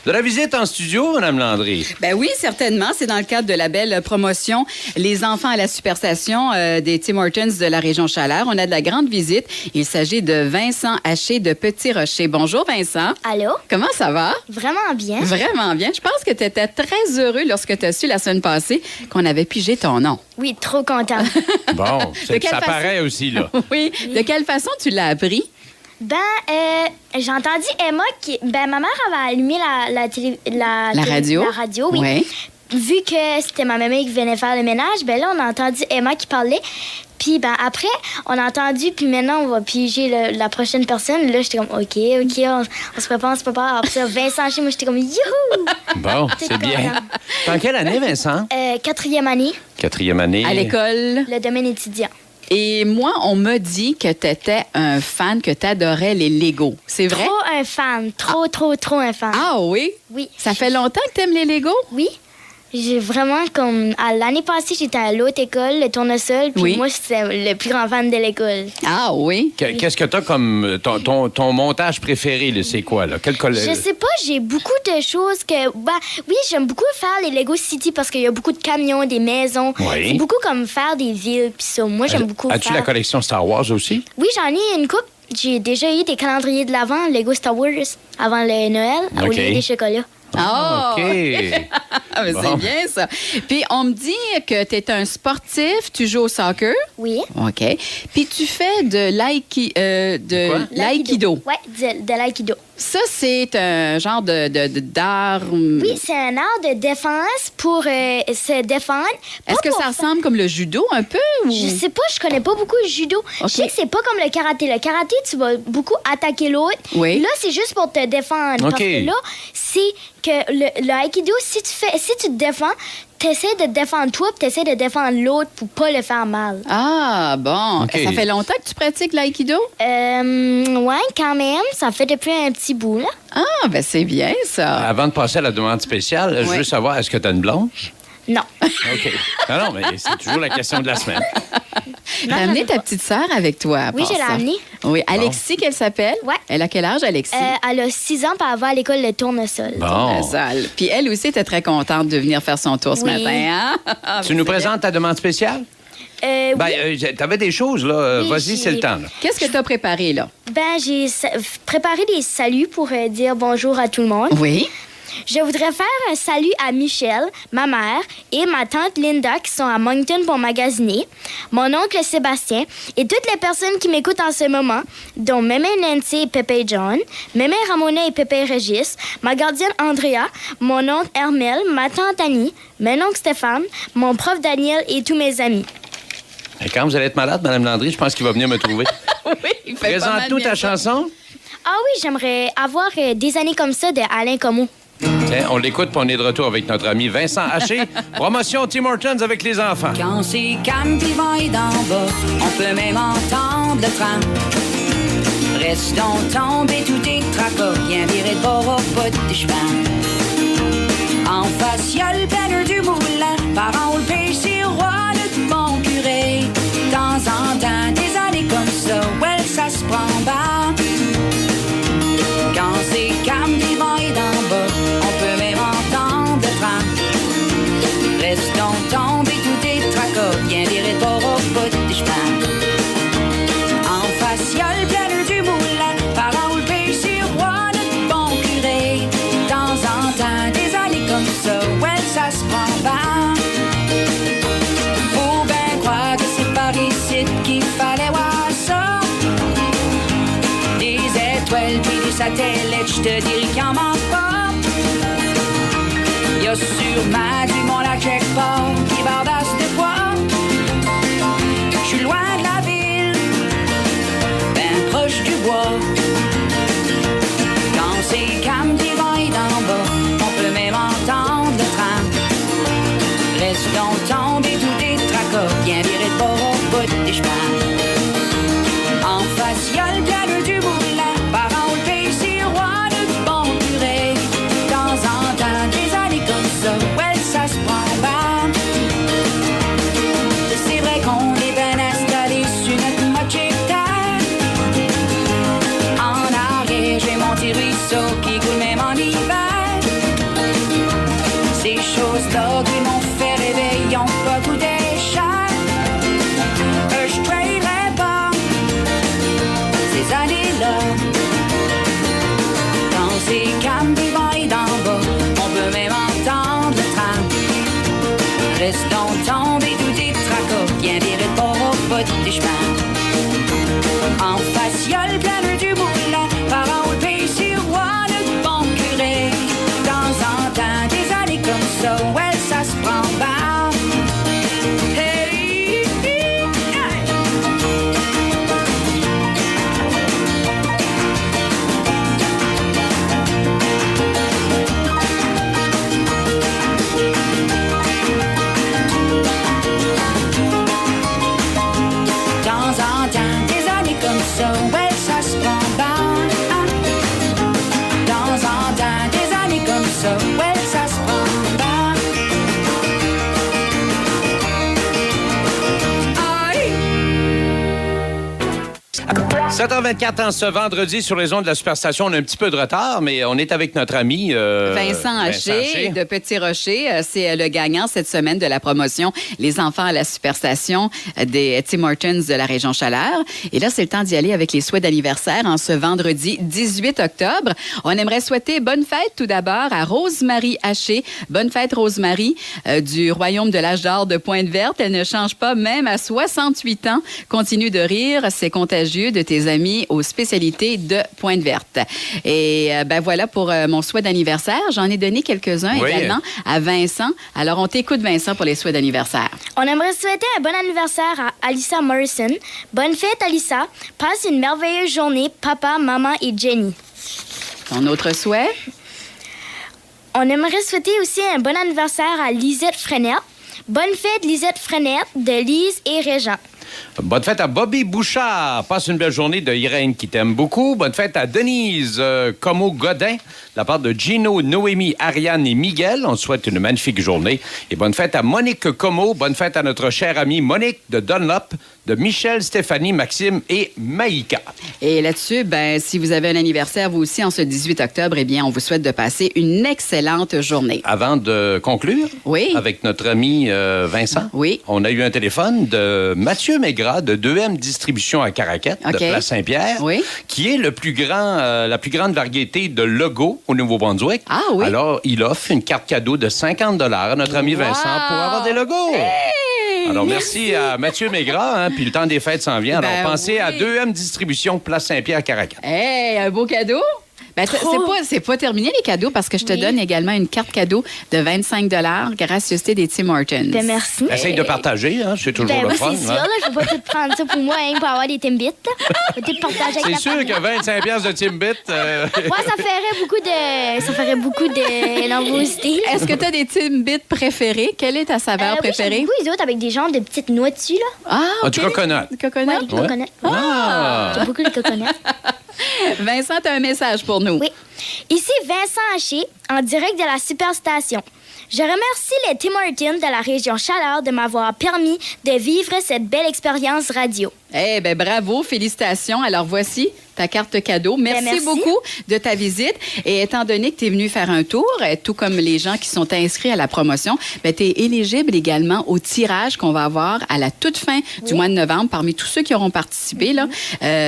De la visite en studio, Mme Landry? Ben oui, certainement. C'est dans le cadre de la belle promotion Les enfants à la superstation des Tim Hortons de la région Chaleur. On a de la grande visite. Il s'agit de Vincent Haché de Petit Rocher. Bonjour, Vincent. Allô? Comment ça va? Vraiment bien. Vraiment bien. Je pense que tu étais très heureux lorsque tu as su la semaine passée qu'on avait pigé ton nom. Oui, trop content. Bon, De quelle ça façon? paraît aussi, là. Oui. De quelle façon tu l'as appris? J'ai entendu Emma qui... ma mère avait allumé la radio? La radio, oui. Oui. Vu que c'était ma maman qui venait faire le ménage, là, on a entendu Emma qui parlait. Puis, après, on a entendu, puis maintenant, on va piger la prochaine personne. Là, j'étais comme, OK, on se prépare. Après ça, Vincent Haché, moi, j'étais comme, youhou! Bon, c'est bien. T'es en quelle année, Vincent? 4e année, 4e année. À l'école. le domaine étudiant. Et moi, on m'a dit que tu étais un fan, que tu adorais les Legos. C'est vrai? Trop un fan. Trop un fan. Ah oui? Oui. Ça fait longtemps que tu aimes les Legos? Oui. J'ai vraiment, l'année passée, j'étais à l'autre école, le tournesol, puis Oui. moi, j'étais le plus grand fan de l'école. Ah oui? Qu'est-ce que t'as comme ton montage préféré, là, c'est quoi, là? Je sais pas, j'ai beaucoup de choses que... oui, j'aime beaucoup faire les Lego City parce qu'il y a beaucoup de camions, des maisons. Oui. C'est beaucoup comme faire des villes, puis ça. Moi, j'aime beaucoup As-tu faire... la collection Star Wars aussi? Oui, j'en ai une coupe. J'ai déjà eu des calendriers de l'Avent, Lego Star Wars, avant le Noël, au OK. lieu des chocolats. Ah! OK. Ah, mais Bon. c'est bien, ça. Puis, on me dit que tu es un sportif, tu joues au soccer. Oui. OK. Puis, tu fais de l'aïkido. Oui, de l'aïkido. Ça, c'est un genre d'art. Oui, c'est un art de défense pour se défendre. Est-ce Pas que pour ça ressemble comme le judo un peu? Ou... Je sais pas, je connais pas beaucoup le judo. OK. Je sais que c'est pas comme le karaté. Le karaté, tu vas beaucoup attaquer l'autre. Oui. Là, c'est juste pour te défendre. OK. Parce que là, c'est que le aikido, si tu te défends, t'essaies de te défendre toi, puis t'essaies de défendre l'autre pour pas le faire mal. Ah, bon. OK. Ça fait longtemps que tu pratiques l'aïkido? Ouais, quand même. Ça fait depuis un petit bout, là. Ah, ben c'est bien, ça. Avant de passer à la demande spéciale, je Ouais. veux savoir, est-ce que tu as une blonde? Non. OK. Non, mais c'est toujours la question de la semaine. T'as amené ta petite sœur avec toi. à Oui, part je l'ai ça. amenée. Oui, Alexis, qu'elle s'appelle? Ouais. Elle a quel âge, Alexis? Elle a 6 ans, puis elle va à l'école de tournesol. Bon. Salle. Puis elle aussi était très contente de venir faire son tour ce Oui. matin. Hein? Ah, Tu ben, nous c'est présentes ta demande spéciale? Oui. T'avais des choses, là. Oui, Vas-y, c'est le temps, là. bien. Qu'est-ce que tu as préparé, là? J'ai préparé des saluts pour dire bonjour à tout le monde. Oui. Je voudrais faire un salut à Michel, ma mère et ma tante Linda qui sont à Moncton pour magasiner, mon oncle Sébastien et toutes les personnes qui m'écoutent en ce moment, dont Mémé Nancy et Pépé John, Mémé Ramona et Pépé Régis, ma gardienne Andrea, mon oncle Hermel, ma tante Annie, mon oncle Stéphane, mon prof Daniel et tous mes amis. Et quand vous allez être malade, Mme Landry, je pense qu'il va venir me trouver. Oui, il fait pas mal Présente-nous bien ta ça. chanson. Ah oui, j'aimerais avoir des années comme ça de Alain Comeau. Tiens, on l'écoute, puis on est de retour avec notre ami Vincent Haché. Promotion Tim Hortons avec les enfants. Quand c'est calme pis le vent est d'en bas, on peut même entendre le train. Reste donc tombé tout tes tracas, bien viré de bord au bout du chemin. En face, y'a le planeur du moulin, par en haut le péché roi, le bon curé. De temps en temps, des années comme ça, ouais, ça se prend bas. Quand c'est calme pis le vent est d'en bas, on peut même entendre le train. Reste donc tombé tous tes tracas, bien viré de bord au bout du chemin. En face, y'a le planeur du moulin, par en haut le péché roi, le bon curé. De temps en temps, des années comme ça, ouais, ça se prend bien. Faut bien croire que c'est par ici qu'il fallait voir ça. Des étoiles puis des satellites, je te dirais qu'il en manque pas. Y'a sûrement du monde à quelque part qui bardasse de poids. J'suis loin de la ville, ben proche du bois. Quand c'est calme, des vents et d'en bas, on peut même entendre le train. Reste donc tombé tous tes tracas, bien viré de bord au bout des chemins. En face, y'a le planeur du moulin, par en haut le péché roi, le bon curé. De temps en temps, des années comme ça, ouais, ça se prend bien. C'est vrai qu'on est bien installé sur notre moitié de terre. En arrière, j'ai mon petit ruisseau qui coule même en hiver. ça, ouais, ça se prend bien. Hey, hey. De temps en temps, des années comme ça, ouais, ça se prend bien. De temps en temps, des années comme ça, ouais, ça se prend bien. Aïe! 7h24 en ce vendredi sur les ondes de la Superstation. On a un petit peu de retard, mais on est avec notre ami Vincent Haché de Petit Rocher. C'est le gagnant cette semaine de la promotion Les enfants à la Superstation des Tim Hortons de la région Chaleur. Et là, c'est le temps d'y aller avec les souhaits d'anniversaire en ce vendredi 18 octobre. On aimerait souhaiter bonne fête tout d'abord à Rosemary Haché. Bonne fête, Rosemary, du Royaume de l'Âge d'Or de Pointe-Verte. Elle ne change pas, même à 68 ans. Continue de rire, c'est contagieux, de tes amis aux spécialités de Pointe-Verte. Et ben voilà pour mon souhait d'anniversaire. J'en ai donné quelques-uns également à Vincent. Alors, on t'écoute, Vincent, pour les souhaits d'anniversaire. On aimerait souhaiter un bon anniversaire à Alyssa Morrison. Bonne fête, Alyssa. Passe une merveilleuse journée, papa, maman et Jenny. Ton autre souhait? On aimerait souhaiter aussi un bon anniversaire à Lisette Frenette. Bonne fête, Lisette Frenette, de Lise et Régent. Bonne fête à Bobby Bouchard. Passe une belle journée de Irène qui t'aime beaucoup. Bonne fête à Denise Como-Godin, de la part de Gino, Noémie, Ariane et Miguel. On te souhaite une magnifique journée. Et bonne fête à Monique Como. Bonne fête à notre chère amie Monique de Dunlop, de Michel, Stéphanie, Maxime et Maïka. Et là-dessus, ben, si vous avez un anniversaire, vous aussi, en ce 18 octobre, eh bien, on vous souhaite de passer une excellente journée. Avant de conclure, avec notre ami Vincent, on a eu un téléphone de Mathieu Maigrat de 2M Distribution à Caraquette, de Place Saint-Pierre, qui est la plus grande variété de logos au Nouveau-Brunswick. Ah oui? Alors, il offre une carte cadeau de 50 $ à notre ami Vincent pour avoir des logos. Hey! Alors, merci à Mathieu Maigrat, puis le temps des fêtes s'en vient. Alors, pensez à 2M Distribution, Place Saint-Pierre, Caraquette. Hey, un beau cadeau! Ben, c'est pas terminé les cadeaux parce que je te donne également une carte cadeau de 25 $ gracieuseté des Tim Hortons. Ben, merci. Essaye de partager, hein, c'est toujours le fun. C'est sûr, là, je vais pas tout prendre ça pour moi hein, pour avoir des Timbits. Je vais tout partager avec c'est la sûr famille. que 25 $ de Timbit... Moi, ça ferait beaucoup de nervosité. Est-ce que tu as des Timbits préférés? Quelle est ta saveur préférée? Oui, beaucoup les autres avec des genres de petites noix dessus, là. Ah, OK. Du coconut. Coconut? Ouais, du coconut. J'aime beaucoup les coconuts. Vincent, tu as un message pour nous. Oui. Ici Vincent Haché, en direct de la Superstation. Je remercie les Tim Hortons de la région Chaleur de m'avoir permis de vivre cette belle expérience radio. Eh bien, bravo, félicitations. Alors, voici ta carte cadeau. Merci beaucoup de ta visite. Et étant donné que tu es venu faire un tour, tout comme les gens qui sont inscrits à la promotion, tu es éligible également au tirage qu'on va avoir à la toute fin du mois de novembre. Parmi tous ceux qui auront participé, là,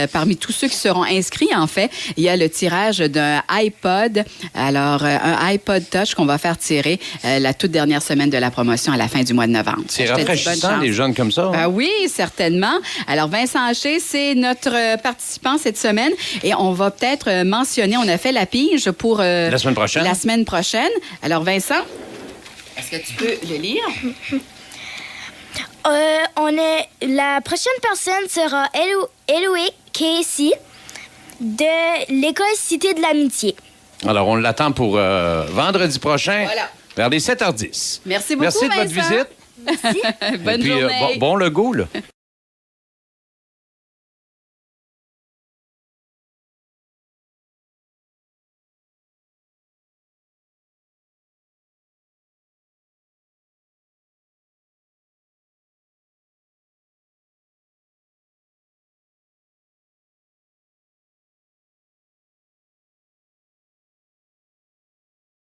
parmi tous ceux qui seront inscrits, en fait, il y a le tirage d'un iPod. Alors, un iPod Touch qu'on va faire tirer la toute dernière semaine de la promotion à la fin du mois de novembre. C'est rafraîchissant, les jeunes comme ça. Ah oui, certainement. Alors, Vincent Haché, c'est notre participant cette semaine et on va peut-être mentionner, on a fait la pige pour la semaine prochaine. La semaine prochaine. Alors, Vincent, est-ce que tu peux le lire? La prochaine personne sera Eloïc Casey de l'École Cité de l'Amitié. Alors, on l'attend pour vendredi prochain, voilà, vers les 7h10. Merci beaucoup, Merci de Vincent. votre visite. Merci. Bonne Et puis, journée. bon logo, là.